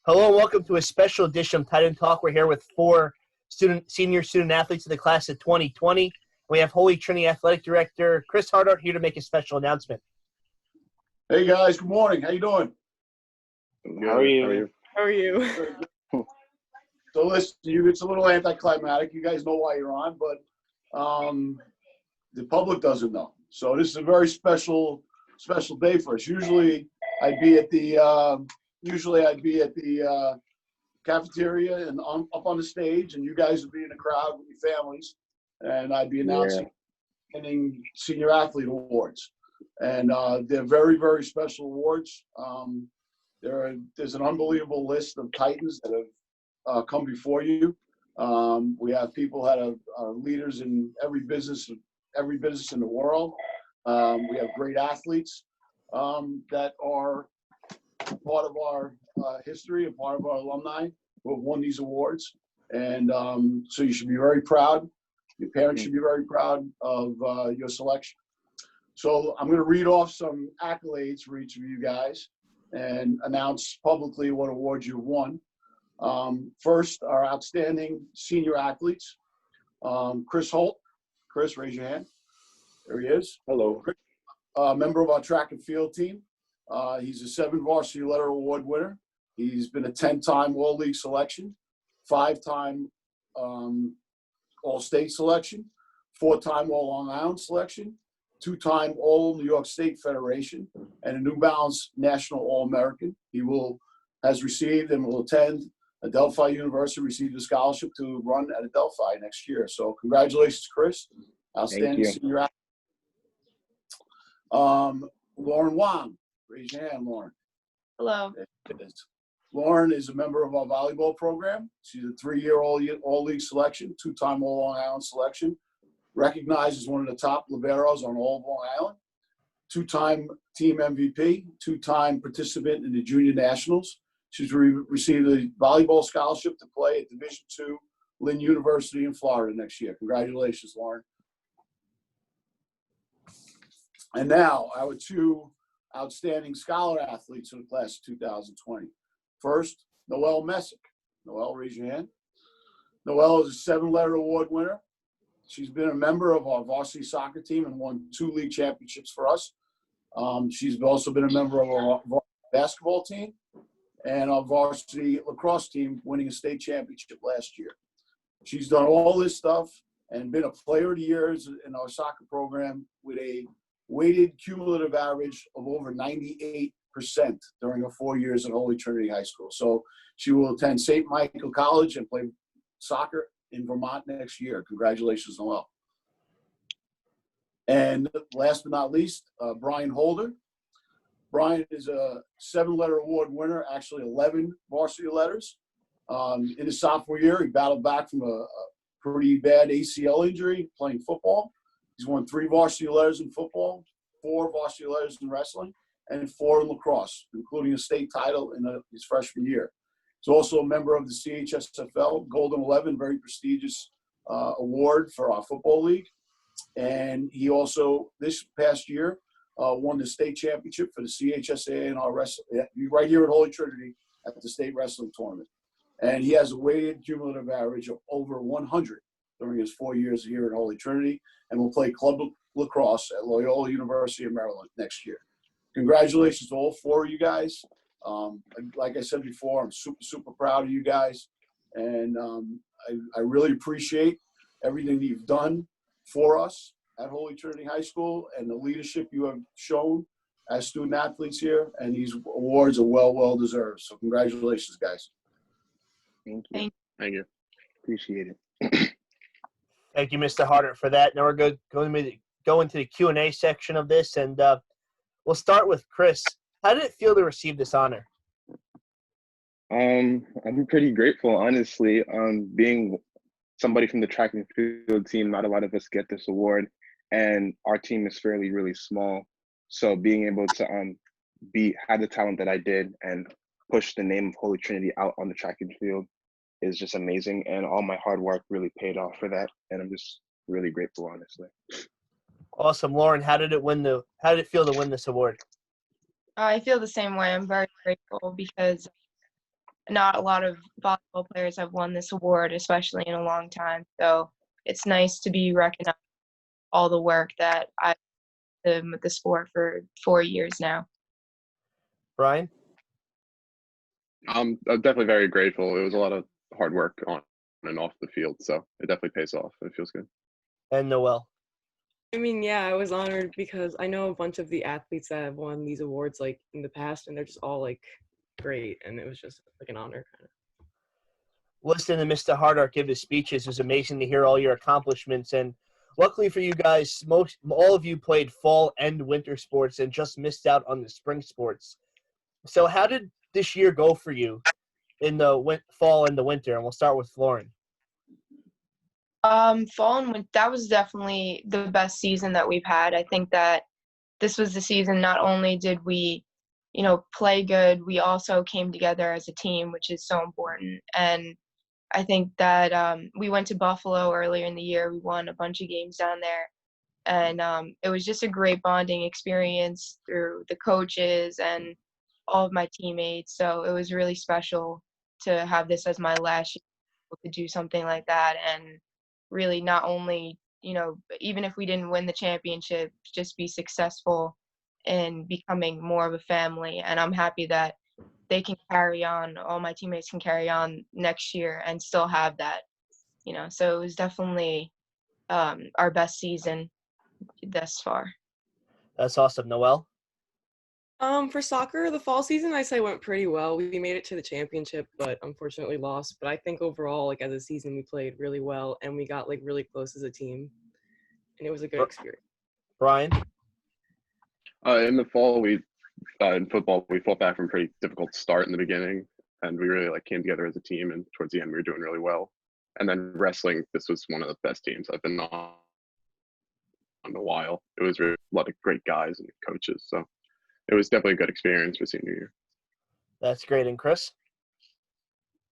Hello and welcome to a special edition of Tight End Talk. We're here with four senior student athletes of the class of 2020. We have Holy Trinity Athletic Director Chris Hardart here to make a special announcement. Hey guys, good morning. How you doing? How are you? How are you? So listen, it's a little anticlimactic. You guys know why you're on, but the public doesn't know. So this is a very special day for us. Usually I'd be at the cafeteria and up on the stage, and you guys would be in the crowd with your families, and I'd be announcing winning senior athlete awards. And they're very, very special awards. There's an unbelievable list of Titans that have come before you. We have people that are leaders in every business in the world. We have great athletes that are part of our history and part of our alumni who have won these awards. And so you should be very proud. Your parents should be very proud of your selection. So I'm going to read off some accolades for each of you guys and announce publicly what awards you've won. First, our outstanding senior athletes, Chris Holt. Chris, raise your hand. There he is. Hello. Chris, member of our track and field team. He's a 7 varsity letter award winner. He's been a 10-time All-League selection, 5-time All-State selection, 4-time All-Long Island selection, 2-time All-New York State Federation, and a New Balance National All-American. He has received and will attend Adelphi University, received a scholarship to run at Adelphi next year. So congratulations, Chris. Outstanding senior athlete. Lauren Wong. Raise your hand, Lauren. Hello. Lauren is a member of our volleyball program. She's a 3-year all-league selection, 2-time All-Long Island selection, recognized as one of the top liberos on all of Long Island, 2-time team MVP, 2-time participant in the Junior Nationals. She's received a volleyball scholarship to play at Division II Lynn University in Florida next year. Congratulations, Lauren. And now, our 2 outstanding scholar athletes in the class of 2020. First, Noelle Messick. Noelle, raise your hand. Noelle is a 7-letter award winner. She's been a member of our varsity soccer team and won 2 league championships for us. She's also been a member of our varsity basketball team and our varsity lacrosse team, winning a state championship last year. She's done all this stuff and been a player of the year in our soccer program with a weighted cumulative average of over 98% during her 4 years at Holy Trinity High School. So she will attend St. Michael College and play soccer in Vermont next year. Congratulations, Noelle. And last but not least, Brian Holder. Brian is a 7-letter award winner, actually 11 varsity letters. In his sophomore year, he battled back from a pretty bad ACL injury playing football. He's won 3 varsity letters in football, 4 varsity letters in wrestling, and 4 in lacrosse, including a state title in his freshman year. He's also a member of the CHSFL Golden 11, very prestigious award for our football league. And he also, this past year, won the state championship for the CHSA and our wrestling, right here at Holy Trinity at the state wrestling tournament. And he has a weighted cumulative average of over 100 during his 4 years here at Holy Trinity, and will play club lacrosse at Loyola University of Maryland next year. Congratulations to all 4 of you guys. Like I said before, I'm super, super proud of you guys. And I really appreciate everything that you've done for us at Holy Trinity High School and the leadership you have shown as student athletes here. And these awards are well deserved. So congratulations, guys. Thank you. Thank you. Appreciate it. Thank you, Mr. Hardart, for that. Now we're going to go into the Q&A section of this, and we'll start with Chris. How did it feel to receive this honor? I'm pretty grateful, honestly. Being somebody from the track and field team, not a lot of us get this award, and our team is fairly really small. So being able to have the talent that I did and push the name of Holy Trinity out on the track and field is just amazing, and all my hard work really paid off for that, and I'm just really grateful, honestly. Awesome. Lauren, how did it feel to win this award? I feel the same way. I'm very grateful because not a lot of volleyball players have won this award, especially in a long time. So it's nice to be recognized for all the work that I've done with the sport for 4 years now. Brian? I'm definitely very grateful. It was a lot of hard work on and off the field, so it definitely pays off. It feels good. And Noelle? I mean, yeah, I was honored because I know a bunch of the athletes that have won these awards like in the past, and they're just all like great, and it was just like an honor kind of. Listening to Mr. Hardart give his speeches was amazing to hear all your accomplishments. And luckily for you guys, all of you played fall and winter sports and just missed out on the spring sports. So how did this year go for you in the fall and the winter? And we'll start with Lauren. Fall and winter, that was definitely the best season that we've had. I think that this was the season not only did we, play good, we also came together as a team, which is so important. And I think that we went to Buffalo earlier in the year. We won a bunch of games down there. And it was just a great bonding experience through the coaches and all of my teammates. So it was really special to have this as my last year to do something like that. And really not only, even if we didn't win the championship, just be successful in becoming more of a family. And I'm happy that they can carry on, all my teammates can carry on next year and still have that, So it was definitely our best season thus far. That's awesome. Noelle? For soccer, the fall season I say went pretty well. We made it to the championship, but unfortunately lost. But I think overall, like as a season, we played really well and we got like really close as a team, and it was a good experience. Brian? In the fall, in football we fought back from a pretty difficult start in the beginning, and we really came together as a team. And towards the end, we were doing really well. And then wrestling, this was one of the best teams I've been on in a while. It was really a lot of great guys and coaches, so it was definitely a good experience for senior year. That's great. And Chris?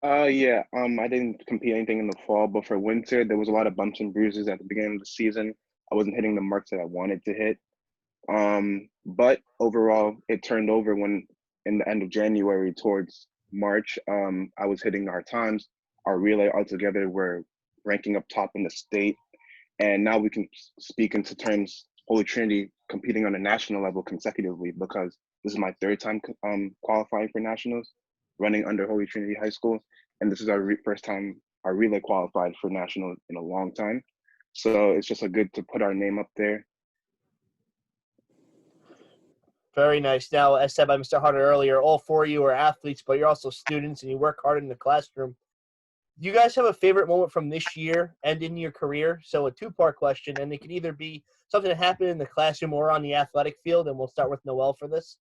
Yeah. I didn't compete anything in the fall, but for winter, there was a lot of bumps and bruises at the beginning of the season. I wasn't hitting the marks that I wanted to hit. But overall, it turned over when in the end of January towards March, I was hitting our times. Our relay altogether were ranking up top in the state. And now we can speak into terms Holy Trinity competing on a national level consecutively, because this is my third time qualifying for nationals, running under Holy Trinity High School. And this is our first time our relay qualified for national in a long time. So it's just a good to put our name up there. Very nice. Now, as said by Mr. Hardart earlier, all four of you are athletes, but you're also students and you work hard in the classroom. Do you guys have a favorite moment from this year and in your career? So a two-part question, and it can either be something that happened in the classroom or on the athletic field, and we'll start with Noelle for this.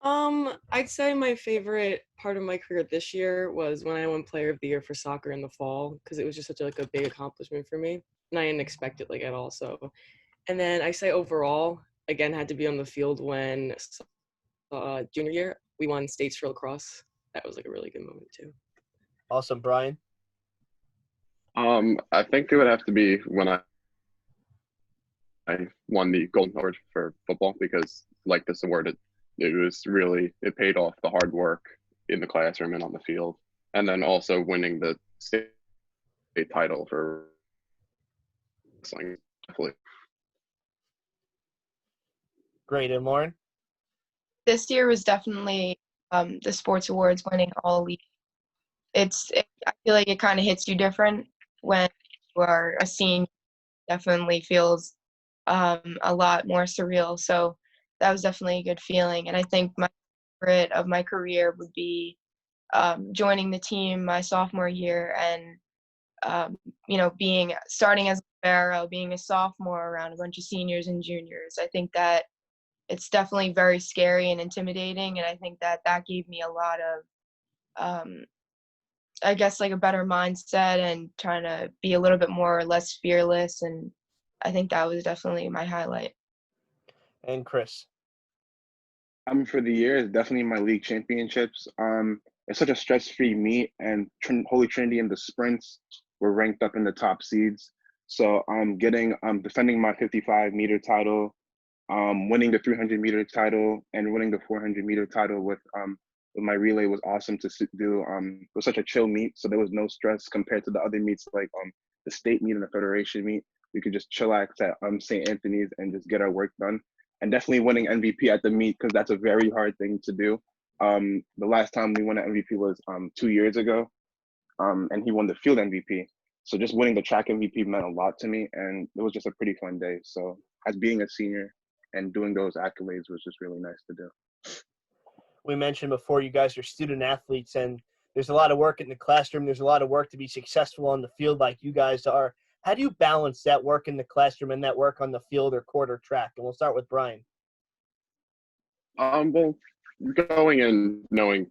I'd say my favorite part of my career this year was when I won Player of the Year for soccer in the fall, because it was just such a big accomplishment for me, and I didn't expect it at all. So, and then I say overall, again, had to be on the field when junior year we won states for lacrosse. That was a really good moment too. Awesome. Brian? I think it would have to be when I won the Golden Award for football, because this award, it paid off the hard work in the classroom and on the field. And then also winning the state title for wrestling. Definitely. Great. And Lauren? This year was definitely the sports awards winning all elite. I feel like it kind of hits you different when you are a senior. Definitely feels a lot more surreal. So that was definitely a good feeling. And I think my favorite of my career would be joining the team my sophomore year and starting as a libero, being a sophomore around a bunch of seniors and juniors. I think that it's definitely very scary and intimidating, and I think that gave me a lot of I guess a better mindset and trying to be a little bit more or less fearless, and I think that was definitely my highlight. And Chris? For the year, it's definitely my league championships. It's such a stress-free meet, and Holy Trinity in the sprints were ranked up in the top seeds. So I'm defending my 55-meter title, winning the 300-meter title, and winning the 400-meter title with my relay was awesome to do. It was such a chill meet, so there was no stress compared to the other meets like the state meet and the federation meet. We could just chillax at St. Anthony's and just get our work done. And definitely winning MVP at the meet, because that's a very hard thing to do. The last time we won an MVP was 2 years ago, and he won the field MVP. So just winning the track MVP meant a lot to me, and it was just a pretty fun day. So as being a senior and doing those accolades was just really nice to do. We mentioned before you guys are student athletes, and there's a lot of work in the classroom. There's a lot of work to be successful on the field like you guys are. How do you balance that work in the classroom and that work on the field or court or track? And we'll start with Brian. Well, going in knowing,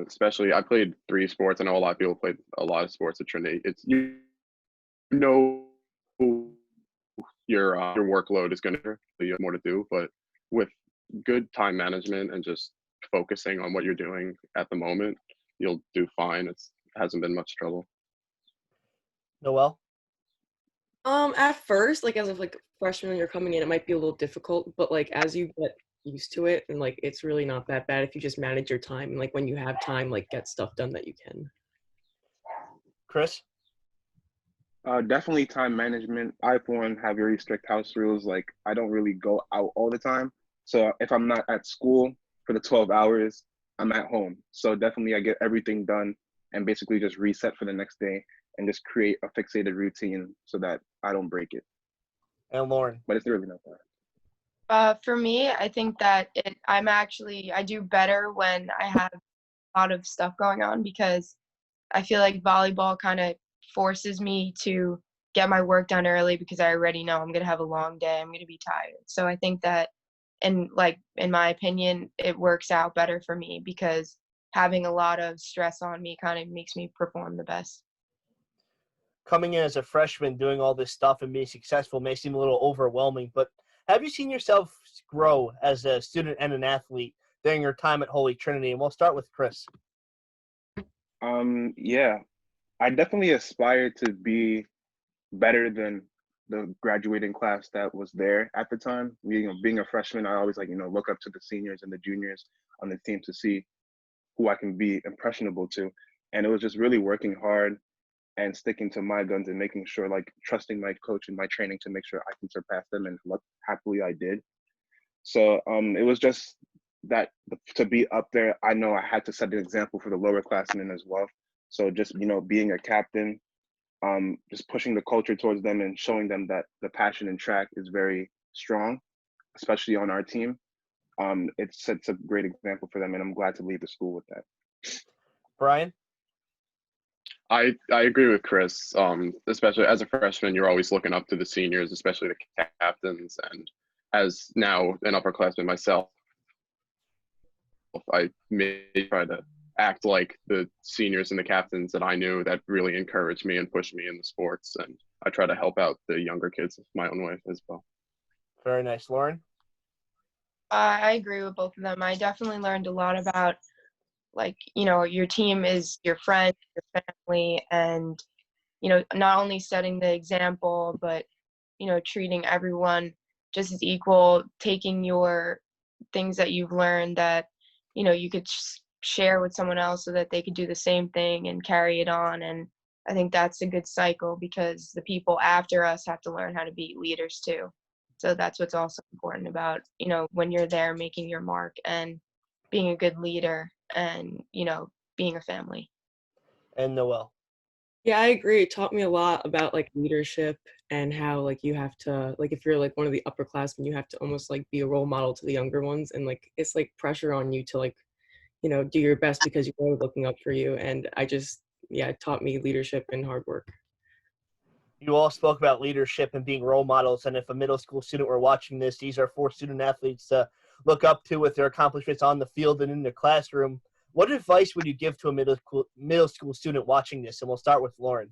especially I played 3 sports. I know a lot of people played a lot of sports at Trinity. It's you know your workload is going to be more to do, but with good time management and just focusing on what you're doing at the moment, you'll do fine. It hasn't been much trouble. Noelle? At first, like as of like freshman when you're coming in, it might be a little difficult, but like as you get used to it, and like it's really not that bad if you just manage your time and like when you have time, like get stuff done that you can. Chris? Definitely time management. I, for one, have very strict house rules. Like, I don't really go out all the time. So if I'm not at school for the 12 hours, I'm at home. So definitely I get everything done and basically just reset for the next day and just create a fixated routine so that I don't break it. And Lauren? But it's really not bad. For me, I think that I do better when I have a lot of stuff going on, because I feel like volleyball kind of forces me to get my work done early because I already know I'm going to have a long day. I'm going to be tired. So I think that, in my opinion, it works out better for me because having a lot of stress on me kind of makes me perform the best. Coming in as a freshman, doing all this stuff and being successful may seem a little overwhelming, but have you seen yourself grow as a student and an athlete during your time at Holy Trinity? And we'll start with Chris. Yeah, I definitely aspire to be better than the graduating class that was there at the time. Being a freshman, I always look up to the seniors and the juniors on the team to see who I can be impressionable to. And it was just really working hard and sticking to my guns and making sure, trusting my coach and my training to make sure I can surpass them, and happily I did. So it was just that to be up there, I know I had to set an example for the lower classmen as well. So just, being a captain, just pushing the culture towards them and showing them that the passion in track is very strong, especially on our team. It sets a great example for them, and I'm glad to leave the school with that. Brian? I agree with Chris. Especially as a freshman, you're always looking up to the seniors, especially the captains. And as now an upperclassman myself, I may try to act like the seniors and the captains that I knew that really encouraged me and pushed me in the sports. And I try to help out the younger kids my own way as well. Very nice. Lauren? I agree with both of them. I definitely learned a lot about, your team is your friends, your family, and, not only setting the example, but, treating everyone just as equal, taking your things that you've learned that, you could share with someone else so that they could do the same thing and carry it on. And I think that's a good cycle, because the people after us have to learn how to be leaders too. So that's what's also important about, when you're there making your mark and being a good leader and, being a family. And Noelle? Yeah, I agree. It taught me a lot about leadership and how you have to, if you're one of the upperclassmen, you have to almost be a role model to the younger ones, and it's pressure on you to do your best because you're looking up for you. And it taught me leadership and hard work. You all spoke about leadership and being role models, and if a middle school student were watching this, these are 4 student athletes to look up to with their accomplishments on the field and in the classroom. What advice would you give to a middle school student watching this? And we'll start with Lauren.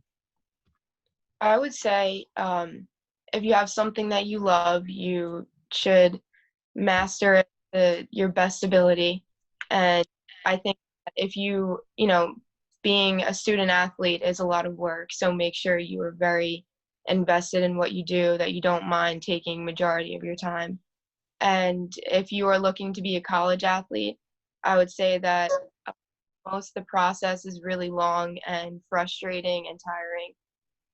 I would say if you have something that you love, you should master it to your best ability. And I think that if being a student athlete is a lot of work, so make sure you are very invested in what you do, that you don't mind taking majority of your time. And if you are looking to be a college athlete, I would say that most of the process is really long and frustrating and tiring,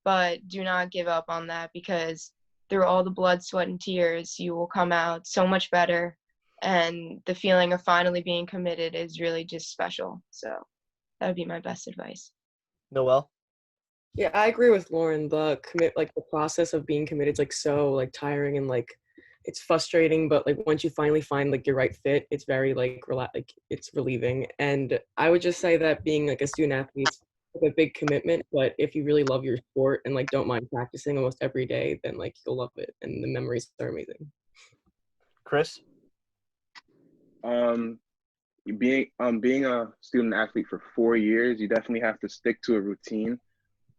but do not give up on that, because through all the blood, sweat, and tears, you will come out so much better. And the feeling of finally being committed is really just special. So that would be my best advice. Noelle? Yeah, I agree with Lauren. The process of being committed is like so like tiring and like it's frustrating, but like once you finally find like your right fit, it's very like like it's relieving. And I would just say that being like a student athlete is like a big commitment, but if you really love your sport and like don't mind practicing almost every day, then like you'll love it and the memories are amazing. Chris? Um, being a student athlete for 4 years, you definitely have to stick to a routine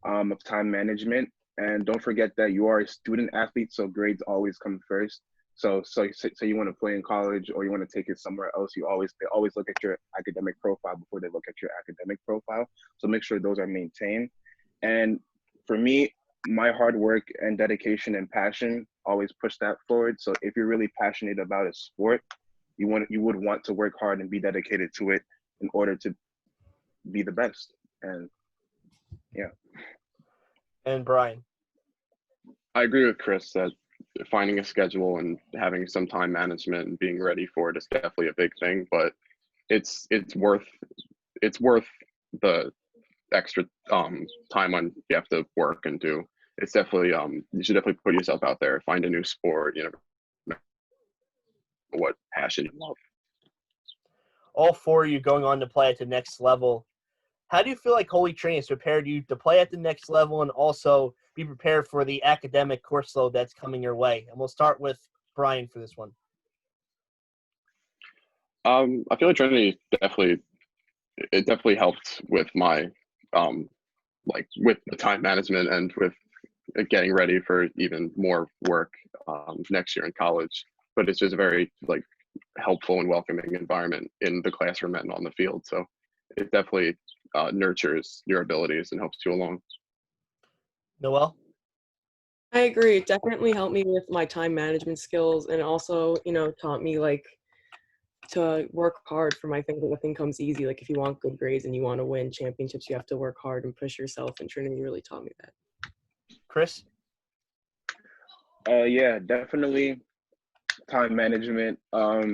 of time management. And don't forget that you are a student athlete, so grades always come first. So you want to play in college or you want to take it somewhere else, they always look at your academic profile before they look at your academic profile. So make sure those are maintained. And for me, my hard work and dedication and passion always push that forward. So if you're really passionate about a sport, you would want to work hard and be dedicated to it in order to be the best. And yeah. And Brian? I agree with Chris that finding a schedule and having some time management and being ready for it is definitely a big thing, but it's worth the extra time on you have to work and do. It's definitely you should definitely put yourself out there, find a new sport, you know, what passion you love. All four of you going on to play at the next level. How do you feel like Holy Trinity has prepared you to play at the next level and also be prepared for the academic course load that's coming your way? And we'll start with Brian for this one. I feel like Trinity definitely helped with my with the time management and with getting ready for even more work next year in college. But it's just a very helpful and welcoming environment in the classroom and on the field. So it definitely nurtures your abilities and helps you along. Noelle? I agree. It definitely helped me with my time management skills and also, taught me like to work hard for my thing, but nothing comes easy. Like if you want good grades and you want to win championships, you have to work hard and push yourself. And Trinity really taught me that. Chris? Yeah, definitely time management. Also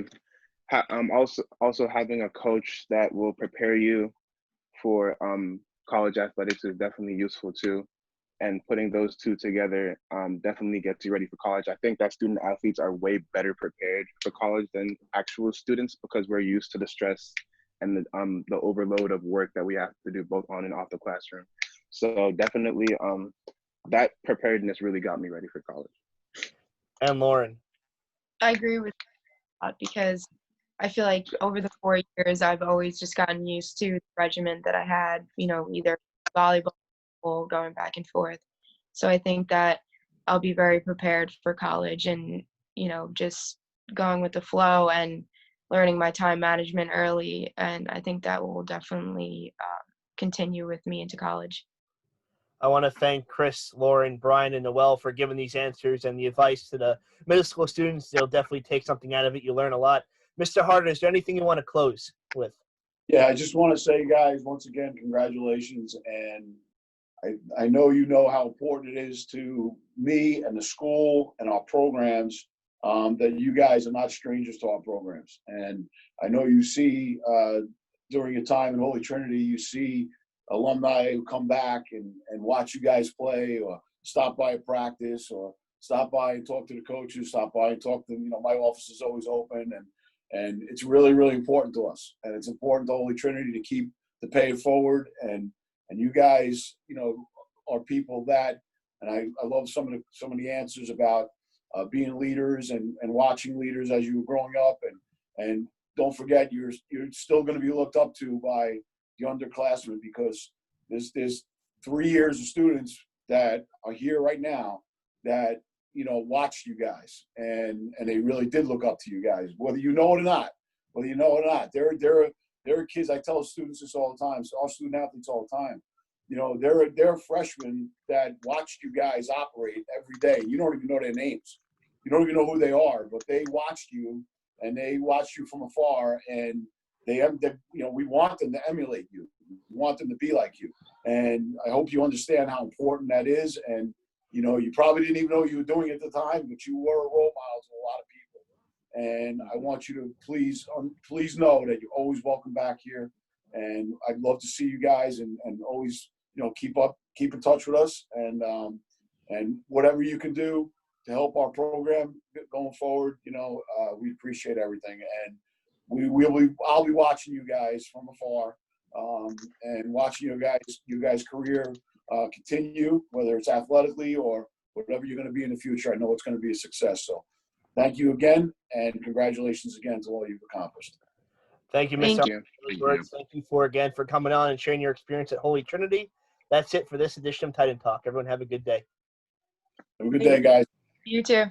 having a coach that will prepare you for college athletics is definitely useful too. And putting those two together definitely gets you ready for college. I think that student athletes are way better prepared for college than actual students because we're used to the stress and the overload of work that we have to do both on and off the classroom. So definitely that preparedness really got me ready for college. And Lauren? I agree with that because I feel like over the 4 years, I've always just gotten used to the regimen that I had, either volleyball or going back and forth. So I think that I'll be very prepared for college and, just going with the flow and learning my time management early. And I think that will definitely continue with me into college. I want to thank Chris, Lauren, Brian, and Noelle for giving these answers and the advice to the middle school students. They'll definitely take something out of it. You learn a lot. Mr. Harder, is there anything you want to close with? Yeah, I just want to say, guys, once again, congratulations. And I know you know how important it is to me and the school and our programs that you guys are not strangers to our programs. And I know you see during your time in Holy Trinity, you see alumni who come back and watch you guys play or stop by at practice or stop by and talk to the coaches, stop by and talk to, my office is always open. And it's really, really important to us. And it's important to Holy Trinity to keep the pay it forward. And you guys, are people that, and I love some of the answers about being leaders and watching leaders as you were growing up. And don't forget, you're still going to be looked up to by the underclassmen because there's 3 years of students that are here right now that, watched you guys and they really did look up to you guys, whether you know it or not. There are kids, I tell students this all the time, so our student athletes all the time, there are freshmen that watched you guys operate every day. You don't even know their names. You don't even know who they are, but they watched you and they watched you from afar and we want them to emulate you. We want them to be like you. And I hope you understand how important that is. And, you probably didn't even know you were doing it at the time, but you were a role model to a lot of people. And I want you to please know that you're always welcome back here. And I'd love to see you guys and always, keep in touch with us. And whatever you can do to help our program going forward, we appreciate everything. And I'll be watching you guys from afar, and watching you guys' career continue, whether it's athletically or whatever you're going to be in the future. I know it's going to be a success. So thank you again, and congratulations again to all you've accomplished. Thank you, Thank Mr. Thank you for coming on and sharing your experience at Holy Trinity. That's it for this edition of Titan Talk. Everyone have a good day. Have a good day, guys. you too.